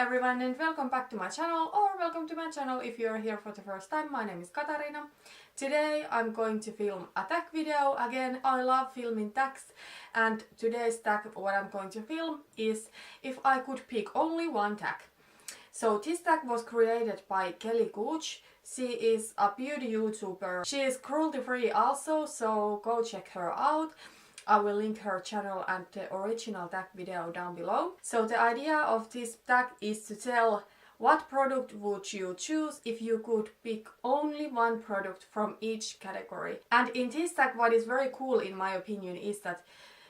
everyone and welcome back to my channel, or welcome to my channel if you are here for the first time. My name is Katarina. Today I'm going to film a tag video. Again, I love filming tags, and today's tag, what I'm going to film is if I could pick only one tag. So this tag was created by Gooch. She is a beauty YouTuber. She is cruelty free also, so go check her out. I will link her channel and the original tag video down below. So the idea of this tag is to tell what product would you choose if you could pick only one product from each category. And in this tag, what is very cool in my opinion is that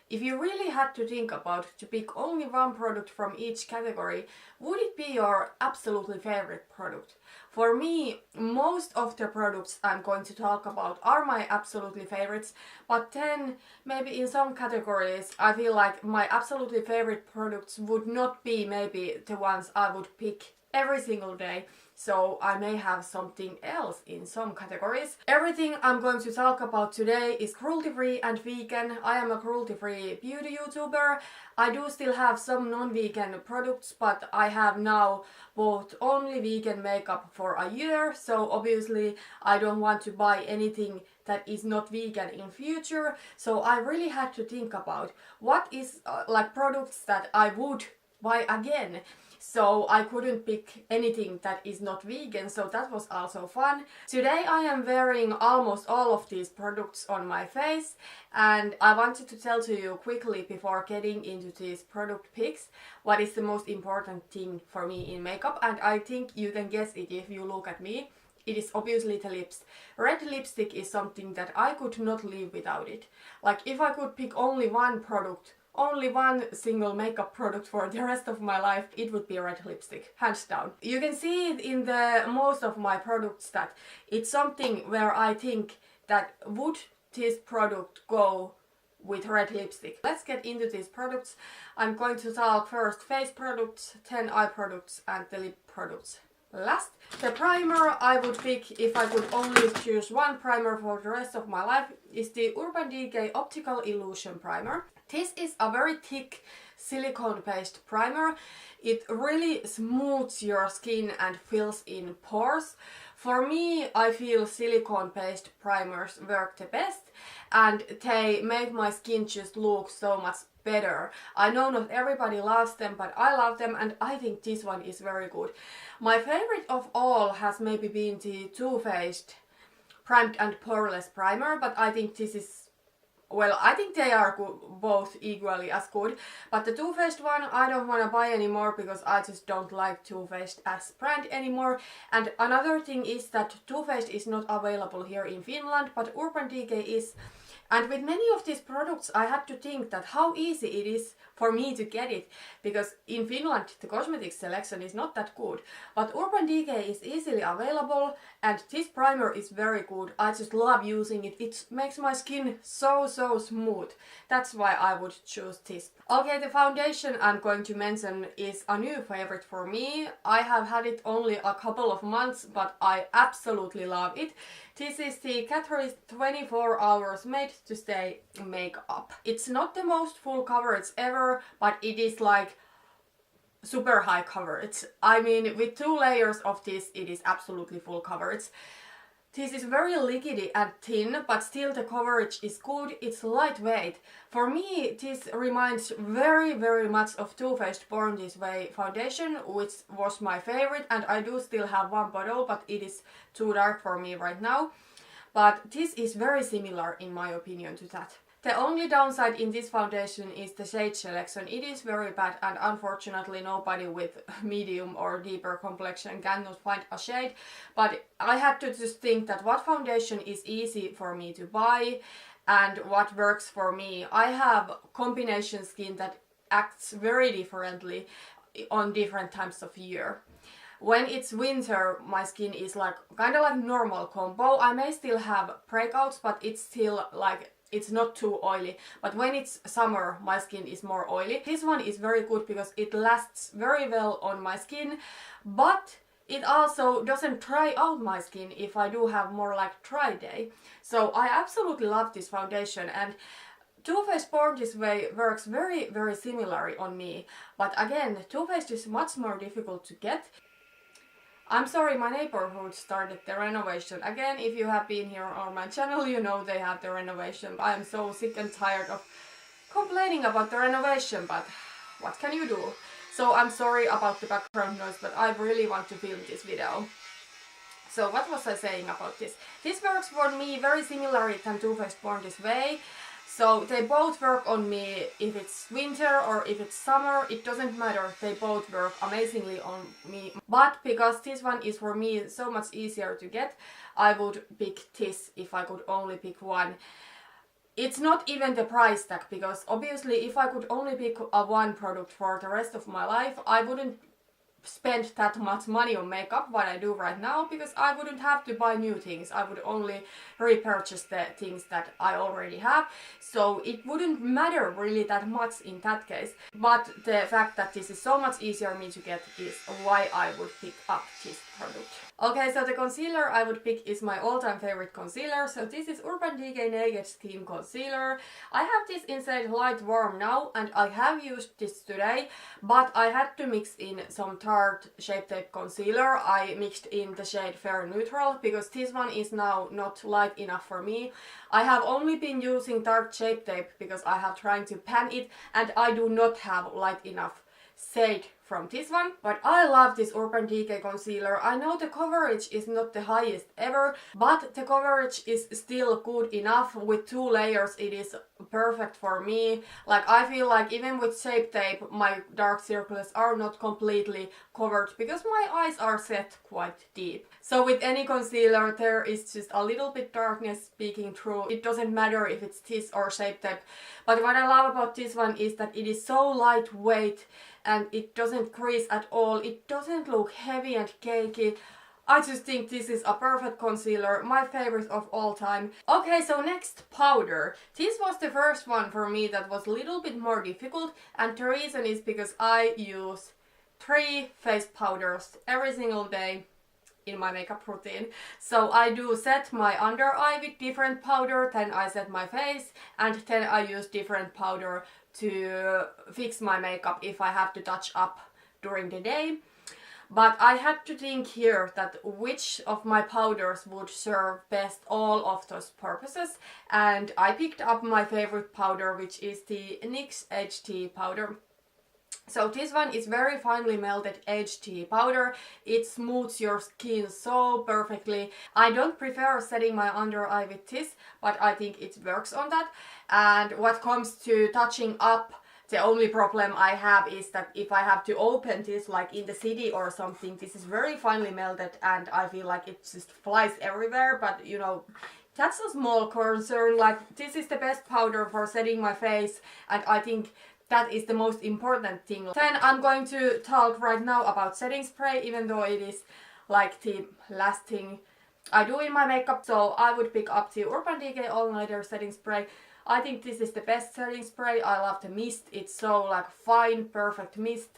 if you really had to think about to pick only one product from each category, would it be your absolutely favorite product? For me, most of the products I'm going to talk about are my absolutely favorites, but then maybe in some categories I feel like my absolutely favorite products would not be maybe the ones I would pick every single day. So I may have something else in some categories. Everything I'm going to talk about today is cruelty-free and vegan. I am a cruelty-free beauty YouTuber. I do still have some non-vegan products, but I have now bought only vegan makeup for a year. So obviously I don't want to buy anything that is not vegan in future. So I really had to think about what is like products that I would buy again. So I couldn't pick anything that is not vegan, so that was also fun. Today I am wearing almost all of these products on my face, and I wanted to tell to you quickly before getting into these product picks what is the most important thing for me in makeup, and I think you can guess it if you look at me. It is obviously the lips. Red lipstick is something that I could not live without it. Like if I could pick only one product, only one single makeup product for the rest of my life, it would be red lipstick, hands down. You can see it in the most of my products that it's something where I think that would this product go with red lipstick. Let's get into these products. I'm going to talk first face products, then eye products and the lip products last. The primer I would pick if I could only choose one primer for the rest of my life is the Urban Decay Optical Illusion Primer. This is a very thick silicone based primer. It really smooths your skin and fills in pores. For me, I feel silicone based primers work the best and they make my skin just look so much better. I know not everybody loves them, but I love them and I think this one is very good. My favorite of all has maybe been the Too Faced Primed and Poreless Primer, but I think this is, well, I think they are both equally as good, but the Too Faced one I don't want to buy anymore because I just don't like Too Faced as brand anymore. And another thing is that Too Faced is not available here in Finland, but Urban Decay is. And with many of these products I had to think that how easy it is for me to get it, because in Finland the cosmetics selection is not that good, but Urban Decay is easily available and this primer is very good. I just love using it. It makes my skin so smooth. That's why I would choose this. Okay, the foundation I'm going to mention is a new favorite for me. I have had it only a couple of months, but I absolutely love it. This is the Catrice 24 Hours Made to Stay Makeup. It's not the most full coverage ever, but it is like super high coverage. I mean, with 2 layers of this, it is absolutely full coverage. This is very liquidy and thin, but still the coverage is good. It's lightweight. For me, this reminds very much of Too Faced Born This Way foundation, which was my favorite, and I do still have one bottle, but it is too dark for me right now. But this is very similar in my opinion to that. The only downside in this foundation is the shade selection. It is very bad and unfortunately nobody with medium or deeper complexion cannot find a shade. But I had to just think that what foundation is easy for me to buy and what works for me. I have combination skin that acts very differently on different times of year. When it's winter, my skin is like kind of like normal combo. I may still have breakouts, but it's still like it's not too oily. But when it's summer, my skin is more oily. This one is very good because it lasts very well on my skin, but it also doesn't dry out my skin if I do have more like dry day. So I absolutely love this foundation, and Too Faced Born This Way works very similarly on me, but again, Too Faced is much more difficult to get. I'm sorry, my neighborhood started the renovation again. If you have been here on my channel, you know they have the renovation. I am so sick and tired of complaining about the renovation, but what can you do? So I'm sorry about the background noise, but I really want to film this video. So what was I saying about this? This works for me very similarly than Too Faced Born This Way. So they both work on me if it's winter or if it's summer, it doesn't matter, they both work amazingly on me. But because this one is for me so much easier to get, I would pick this if I could only pick one. It's not even the price tag, because obviously if I could only pick one product for the rest of my life, I wouldn't spend that much money on makeup what I do right now, because I wouldn't have to buy new things. I would only repurchase the things that I already have, so it wouldn't matter really that much in that case. But the fact that this is so much easier for me to get is why I would pick up this product. Okay, so the concealer I would pick is my all-time favorite concealer. So this is Urban Decay Naked Skin Concealer. I have this in shade Light Warm now, and I have used this today, but I had to mix in some Tarte Shape Tape Concealer. I mixed in the shade Fair Neutral, because this one is now not light enough for me. I have only been using Tarte Shape Tape because I have tried to pan it, and I do not have light enough shade from this one. But I love this Urban Decay concealer. I know the coverage is not the highest ever, but the coverage is still good enough. With 2 layers it is perfect for me. Like, I feel like even with Shape Tape my dark circles are not completely covered because my eyes are set quite deep. So with any concealer there is just a little bit darkness peeking through. It doesn't matter if it's this or Shape Tape. But what I love about this one is that it is so lightweight and it doesn't crease at all. It doesn't look heavy and cakey. I just think this is a perfect concealer, my favorite of all time. Okay, so next, powder. This was the first one for me that was a little bit more difficult, and the reason is because I use 3 face powders every single day in my makeup routine. So I do set my under eye with different powder, then I set my face, and then I use different powder to fix my makeup if I have to touch up during the day. But I had to think here that which of my powders would serve best all of those purposes, and I picked up my favorite powder, which is the NYX HD powder. So this one is very finely melted HD powder. It smooths your skin so perfectly. I don't prefer setting my under eye with this, but I think it works on that. And what comes to touching up, the only problem I have is that if I have to open this like in the city or something, this is very finely melted and I feel like it just flies everywhere, but you know, that's a small concern. Like, this is the best powder for setting my face, and I think that is the most important thing. Then I'm going to talk right now about setting spray, even though it is like the last thing I do in my makeup. So I would pick up the Urban Decay All Nighter setting spray. I think this is the best setting spray. I love the mist. It's so like fine, perfect mist.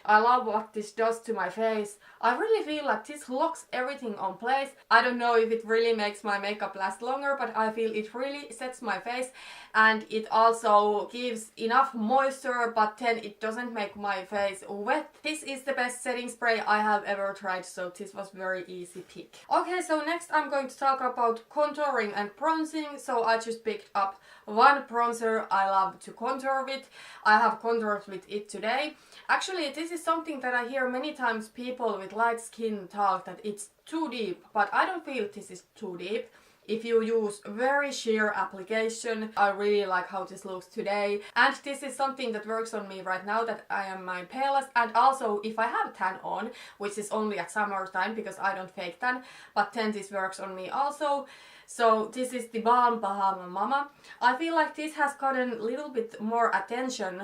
I love what this does to my face. I really feel like this locks everything on place. I don't know if it really makes my makeup last longer, but I feel it really sets my face, and it also gives enough moisture, but then it doesn't make my face wet. This is the best setting spray I have ever tried, so this was very easy pick. Okay, so next I'm going to talk about contouring and bronzing. So I just picked up one bronzer I love to contour with. I have contoured with it today. Actually, this is something that I hear many times people with light skin talk that it's too deep, but I don't feel this is too deep. If you use very sheer application, I really like how this looks today. And this is something that works on me right now, that I am my palest. And also if I have tan on, which is only at summertime because I don't fake tan, but then this works on me also. So this is theBalm Bahama Mama. I feel like this has gotten a little bit more attention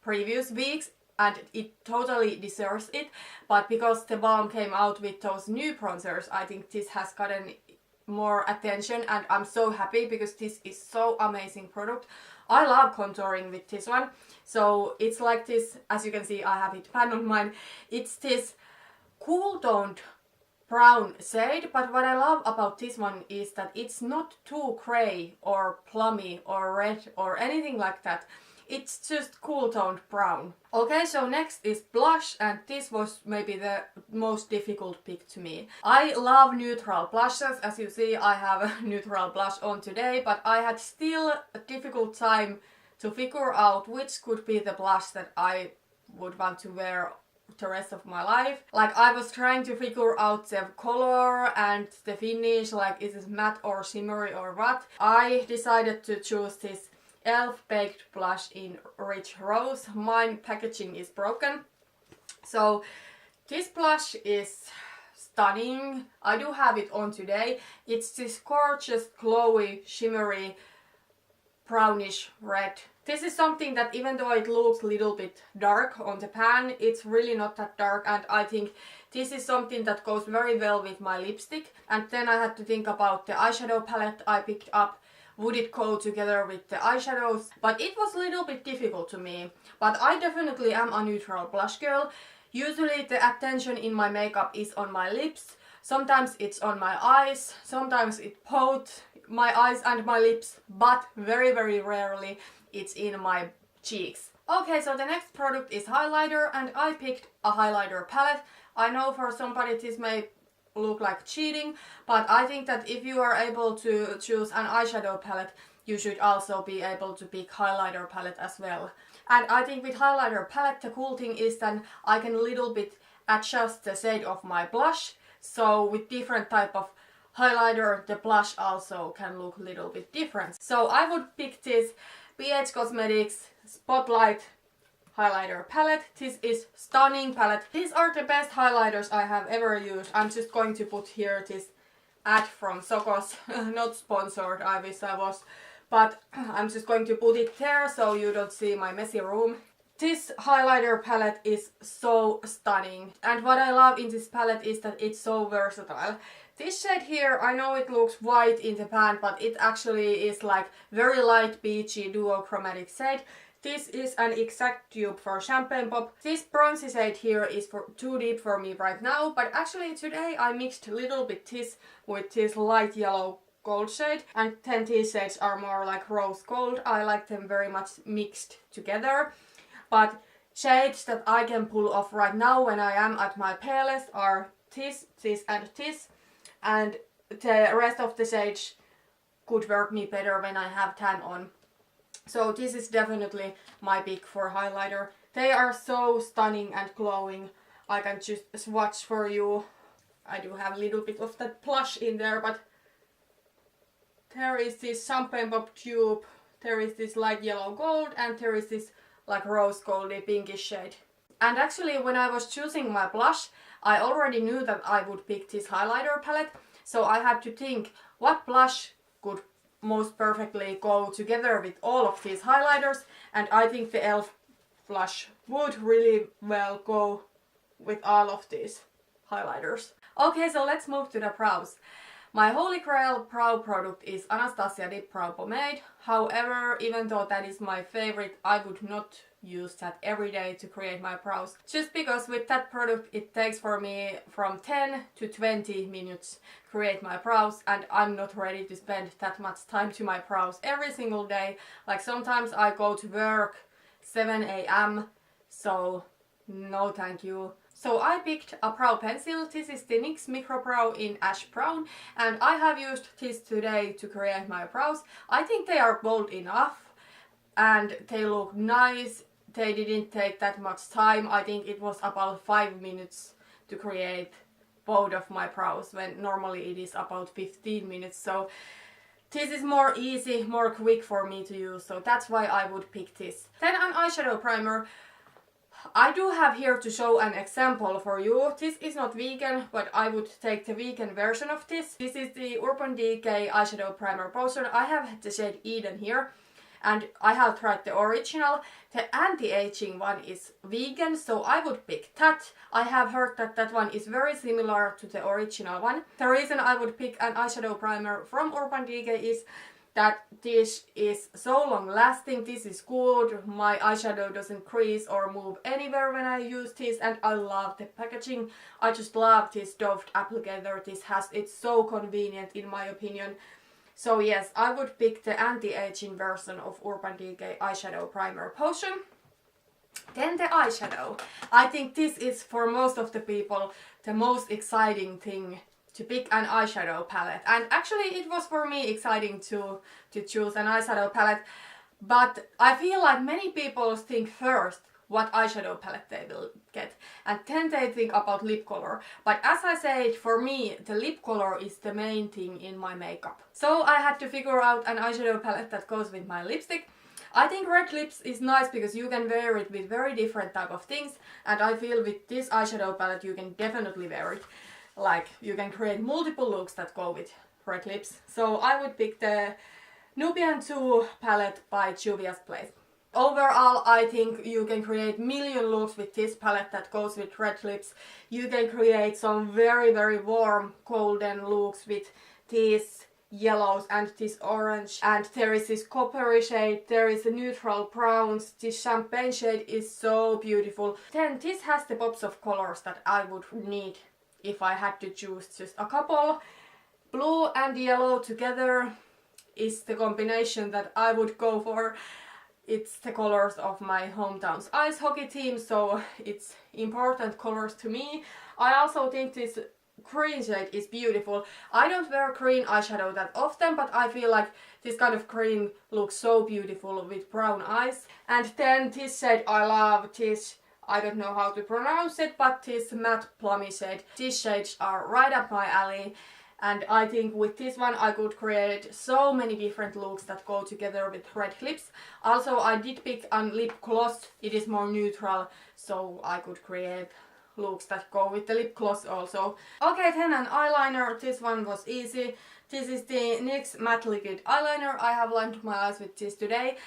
previous weeks, and it totally deserves it. But because theBalm came out with those new bronzers, I think this has gotten more attention, and I'm so happy because this is so amazing product. I love contouring with this one. So it's like this, as you can see I have it pan on mine. It's this cool toned brown shade, but what I love about this one is that it's not too grey or plummy or red or anything like that. It's just cool toned brown. Okay, so next is blush, and this was maybe the most difficult pick to me. I love neutral blushes. As you see, I have a neutral blush on today, but I had still a difficult time to figure out which could be the blush that I would want to wear the rest of my life. Like, I was trying to figure out the color and the finish, like is it matte or shimmery or what. I decided to choose this e.l.f. Baked Blush in Rich Rose. My packaging is broken. So this blush is stunning. I do have it on today. It's this gorgeous, glowy, shimmery, brownish red. This is something that even though it looks a little bit dark on the pan, it's really not that dark, and I think this is something that goes very well with my lipstick. And then I had to think about the eyeshadow palette I picked up. Would it go together with the eyeshadows? But it was a little bit difficult to me. But I definitely am a neutral blush girl. Usually the attention in my makeup is on my lips. Sometimes it's on my eyes. Sometimes it's both my eyes and my lips. But very, very rarely it's in my cheeks. Okay, so the next product is highlighter, and I picked a highlighter palette. I know for somebody this may look like cheating, but I think that if you are able to choose an eyeshadow palette, you should also be able to pick highlighter palette as well. And I think with highlighter palette, the cool thing is that I can a little bit adjust the shade of my blush. So with different type of highlighter, the blush also can look a little bit different. So I would pick this BH Cosmetics Spotlight highlighter palette. This is stunning palette. These are the best highlighters I have ever used. I'm just going to put here this ad from Sokos, not sponsored, I wish I was, but I'm just going to put it there so you don't see my messy room. This highlighter palette is so stunning, and what I love in this palette is that it's so versatile. This shade here, I know it looks white in the pan, but it actually is like very light peachy duochromatic shade. This is an exact dupe for Champagne Pop. This bronzy shade here is too deep for me right now, but actually today I mixed a little bit this with this light yellow gold shade, and then these shades are more like rose gold. I like them very much mixed together, but shades that I can pull off right now when I am at my palest are this, this and this, and the rest of the shades could work me better when I have tan on. So this is definitely my pick for highlighter. They are so stunning and glowing. I can just swatch for you. I do have a little bit of that blush in there, but there is this Champagne Pop tube, there is this light yellow gold, and there is this like rose goldy pinkish shade. And actually when I was choosing my blush, I already knew that I would pick this highlighter palette. So I had to think what blush could most perfectly go together with all of these highlighters, and I think the e.l.f. blush would really well go with all of these highlighters. Okay, so let's move to the brows. My holy grail brow product is Anastasia Dip Brow Pomade. However, even though that is my favorite, I would not use that every day to create my brows. Just because with that product it takes for me from 10 to 20 minutes create my brows, and I'm not ready to spend that much time to my brows every single day. Like sometimes I go to work 7 a.m. so no thank you. So I picked a brow pencil. This is the NYX Micro Brow in Ash Brown, and I have used this today to create my brows. I think they are bold enough and they look nice. They didn't take that much time. I think it was about 5 minutes to create both of my brows, when normally it is about 15 minutes. So this is more easy, more quick for me to use, so that's why I would pick this. Then an eyeshadow primer. I do have here to show an example for you. This is not vegan, but I would take the vegan version of this. This is the Urban Decay eyeshadow primer potion. I have the shade Eden here, and I have tried the original. The anti-aging one is vegan, so I would pick that. I have heard that that one is very similar to the original one. The reason I would pick an eyeshadow primer from Urban Decay is that this is so long lasting, this is good, my eyeshadow doesn't crease or move anywhere when I use this, and I love the packaging. I just love this doffed applicator. It's so convenient in my opinion. So yes, I would pick the anti-aging version of Urban Decay Eyeshadow Primer Potion. Then the eyeshadow. I think this is for most of the people the most exciting thing, to pick an eyeshadow palette. And actually it was for me exciting to choose an eyeshadow palette, but I feel like many people think first what eyeshadow palette they will get, and then they think about lip color. But as I said, for me the lip color is the main thing in my makeup. So I had to figure out an eyeshadow palette that goes with my lipstick. I think red lips is nice because you can wear it with very different type of things, and I feel with this eyeshadow palette you can definitely wear it. Like, you can create multiple looks that go with red lips. So I would pick the Nubian 2 palette by Juvia's Place. Overall, I think you can create million looks with this palette that goes with red lips. You can create some very warm golden looks with these yellows and this orange, and there is this coppery shade, there is a neutral browns, this champagne shade is so beautiful. Then this has the pops of colors that I would need if I had to choose just a couple. Blue and yellow together is the combination that I would go for. It's the colors of my hometown's ice hockey team, so it's important colors to me. I also think this green shade is beautiful. I don't wear green eyeshadow that often, but I feel like this kind of green looks so beautiful with brown eyes. And then this shade I love, this, I don't know how to pronounce it, but this matte plummy shade. These shades are right up my alley, and I think with this one I could create so many different looks that go together with red lips. Also I did pick a lip gloss, it is more neutral, so I could create looks that go with the lip gloss also. Okay, then an eyeliner. This one was easy. This is the NYX Matte Liquid Eyeliner. I have lined my eyes with this today.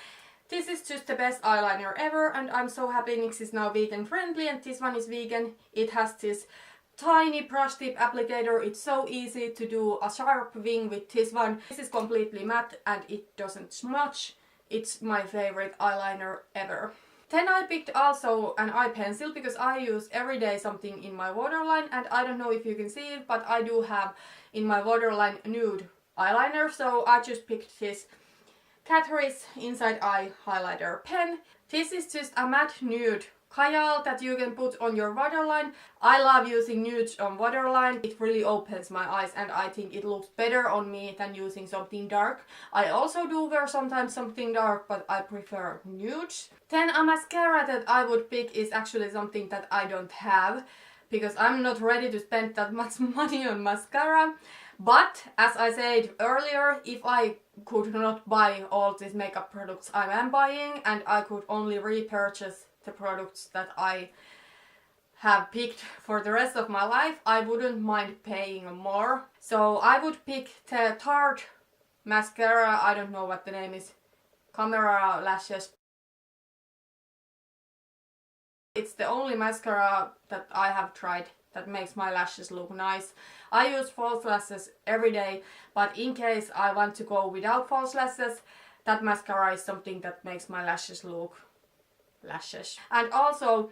This is just the best eyeliner ever, and I'm so happy NYX is now vegan friendly, and this one is vegan. It has this tiny brush tip applicator. It's so easy to do a sharp wing with this one. This is completely matte and it doesn't smudge. It's my favorite eyeliner ever. Then I picked also an eye pencil because I use every day something in my waterline, and I don't know if you can see it, but I do have in my waterline nude eyeliner, so I just picked this Catrice Inside Eye Highlighter pen. This is just a matte nude Kajal that you can put on your waterline. I love using nudes on waterline. It really opens my eyes, and I think it looks better on me than using something dark. I also do wear sometimes something dark, but I prefer nudes. Then a mascara that I would pick is actually something that I don't have, because I'm not ready to spend that much money on mascara. But as I said earlier, if I could not buy all these makeup products I am buying, and I could only repurchase the products that I have picked for the rest of my life, I wouldn't mind paying more. So I would pick the Tarte mascara, I don't know what the name is, Camera Lashes. It's the only mascara that I have tried that makes my lashes look nice. I use false lashes every day, but in case I want to go without false lashes, that mascara is something that makes my lashes look lashes. And also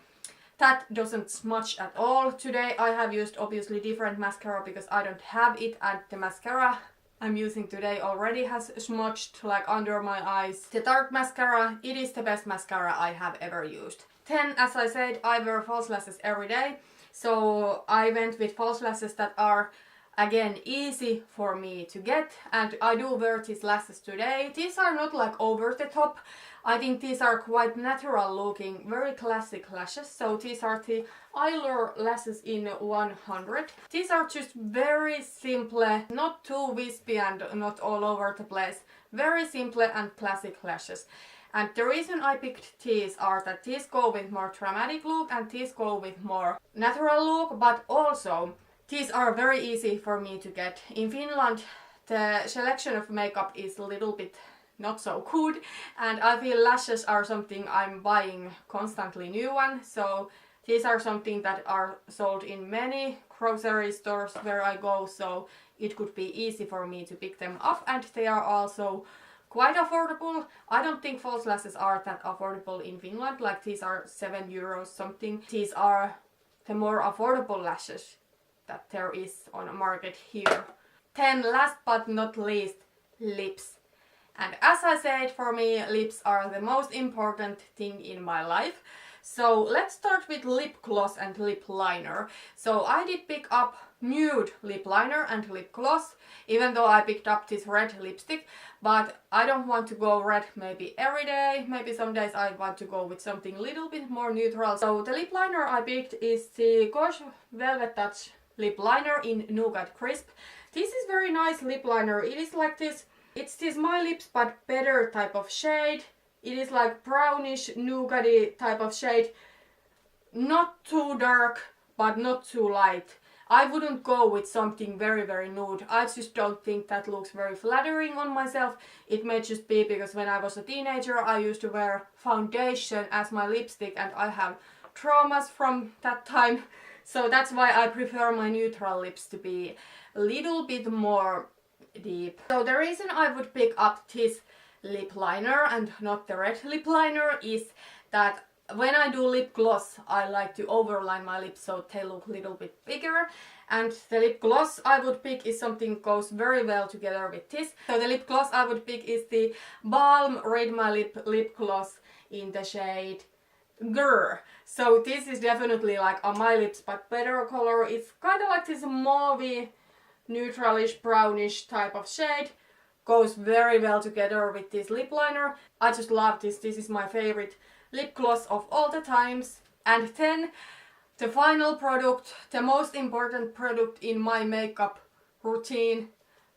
that doesn't smudge at all. Today I have used obviously different mascara because I don't have it, and the mascara I'm using today already has smudged like under my eyes. The Tarte mascara, it is the best mascara I have ever used. Then, as I said, I wear false lashes every day, so I went with false lashes that are again easy for me to get, and I do wear these lashes today. These are not like over the top. I think these are quite natural looking, very classic lashes. So these are the Eylure lashes in 100. These are just very simple, not too wispy and not all over the place. Very simple and classic lashes. And the reason I picked these are that these go with more dramatic look and these go with more natural look, but also these are very easy for me to get. In Finland, the selection of makeup is a little bit not so good, and I feel lashes are something I'm buying constantly new one, so these are something that are sold in many grocery stores where I go, so it could be easy for me to pick them up, and they are also quite affordable. I don't think false lashes are that affordable in Finland, like these are 7 euros something. These are the more affordable lashes that there is on a market here. Then last but not least, lips. And as I said, for me lips are the most important thing in my life. So let's start with lip gloss and lip liner. So I did pick up nude lip liner and lip gloss, even though I picked up this red lipstick, but I don't want to go red maybe every day. Maybe some days I want to go with something a little bit more neutral. So the lip liner I picked is the Gooch Velvet Touch lip liner in Nougat Crisp. This is very nice lip liner. It is like this, it's this My Lips but better type of shade. It is like brownish nougaty type of shade. Not too dark but not too light. I wouldn't go with something very nude. I just don't think that looks very flattering on myself. It may just be because when I was a teenager I used to wear foundation as my lipstick and I have traumas from that time. So that's why I prefer my neutral lips to be a little bit more deep. So the reason I would pick up this lip liner and not the red lip liner is that when I do lip gloss I like to overline my lips so they look a little bit bigger, and the lip gloss I would pick is something that goes very well together with this. So the lip gloss I would pick is the Balm Read My lip gloss in the shade Grr. So this is definitely like a My Lips but better color. It's kind of like this mauvey, neutralish, brownish type of shade. Goes very well together with this lip liner. I just love this. This is my favorite lip gloss of all the times. And then the final product, the most important product in my makeup routine,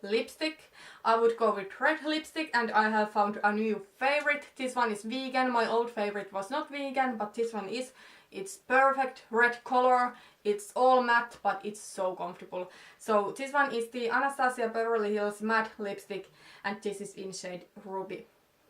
lipstick. I would go with red lipstick and I have found a new favorite. This one is vegan. My old favorite was not vegan, but this one is. It's perfect red color. It's all matte, but it's so comfortable. So this one is the Anastasia Beverly Hills Matte Lipstick and this is in shade Ruby.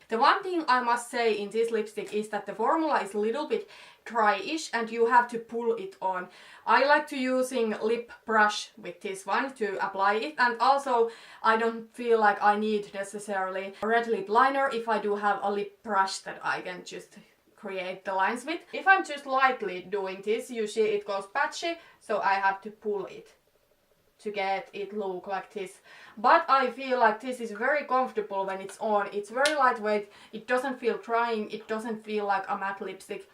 The one thing I must say in this lipstick is that the formula is a little bit dry-ish and you have to pull it on. I like to using lip brush with this one to apply it, and also I don't feel like I need necessarily a red lip liner if I do have a lip brush that I can just create the lines with. If I'm just lightly doing this, you see it goes patchy, so I have to pull it to get it look like this. But I feel like this is very comfortable when it's on. It's very lightweight, it doesn't feel drying, it doesn't feel like a matte lipstick.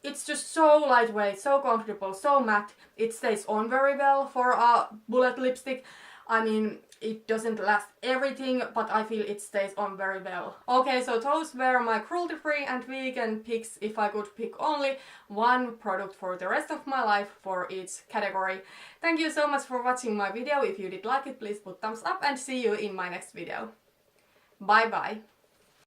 It's just so lightweight, so comfortable, so matte. It stays on very well for a bullet lipstick. I mean, it doesn't last everything, but I feel it stays on very well. Okay, so those were my cruelty-free and vegan picks if I could pick only one product for the rest of my life for each category. Thank you so much for watching my video. If you did like it, please put thumbs up and see you in my next video. Bye bye!